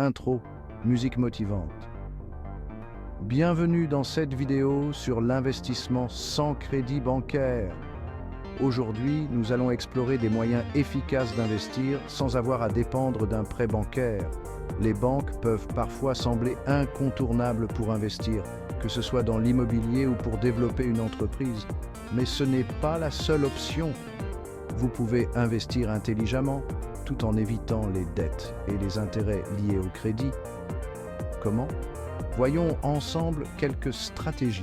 intro, musique motivante. Bienvenue dans cette vidéo sur l'investissement sans crédit bancaire. Aujourd'hui, nous allons explorer des moyens efficaces d'investir sans avoir à dépendre d'un prêt bancaire. Les banques peuvent parfois sembler incontournables pour investir, que ce soit dans l'immobilier ou pour développer une entreprise. Mais ce n'est pas la seule option. Vous pouvez investir intelligemment, tout en évitant les dettes et les intérêts liés au crédit. Comment? Voyons ensemble quelques stratégies.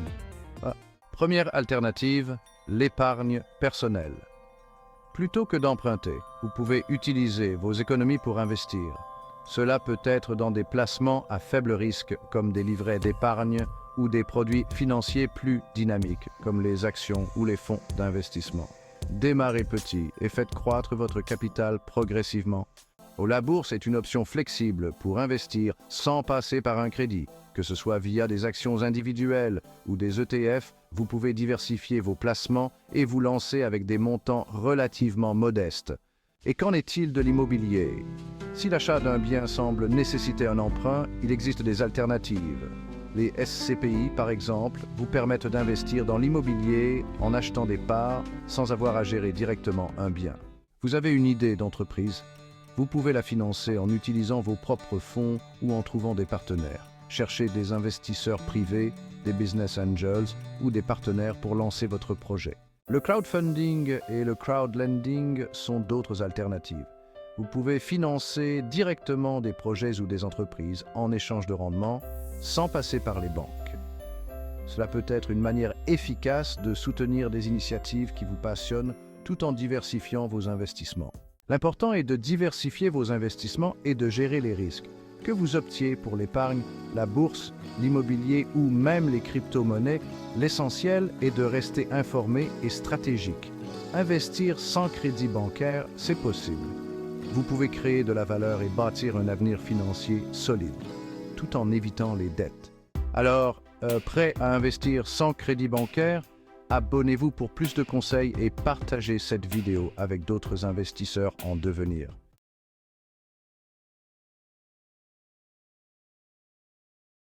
Première alternative, l'épargne personnelle. Plutôt que d'emprunter, vous pouvez utiliser vos économies pour investir. Cela peut être dans des placements à faible risque, comme des livrets d'épargne ou des produits financiers plus dynamiques, comme les actions ou les fonds d'investissement. Démarrez petit et faites croître votre capital progressivement. La bourse est une option flexible pour investir sans passer par un crédit. Que ce soit via des actions individuelles ou des ETF, vous pouvez diversifier vos placements et vous lancer avec des montants relativement modestes. Et qu'en est-il de l'immobilier? Si l'achat d'un bien semble nécessiter un emprunt, il existe des alternatives. Les SCPI, par exemple, vous permettent d'investir dans l'immobilier en achetant des parts sans avoir à gérer directement un bien. Vous avez une idée d'entreprise? Vous pouvez la financer en utilisant vos propres fonds ou en trouvant des partenaires. Cherchez des investisseurs privés, des business angels ou des partenaires pour lancer votre projet. Le crowdfunding et le crowdlending sont d'autres alternatives. Vous pouvez financer directement des projets ou des entreprises en échange de rendement sans passer par les banques. Cela peut être une manière efficace de soutenir des initiatives qui vous passionnent tout en diversifiant vos investissements. L'important est de diversifier vos investissements et de gérer les risques. Que vous optiez pour l'épargne, la bourse, l'immobilier ou même les crypto-monnaies, l'essentiel est de rester informé et stratégique. Investir sans crédit bancaire, c'est possible. Vous pouvez créer de la valeur et bâtir un avenir financier solide, tout en évitant les dettes. Alors, prêt à investir sans crédit bancaire? Abonnez-vous pour plus de conseils et partagez cette vidéo avec d'autres investisseurs en devenir.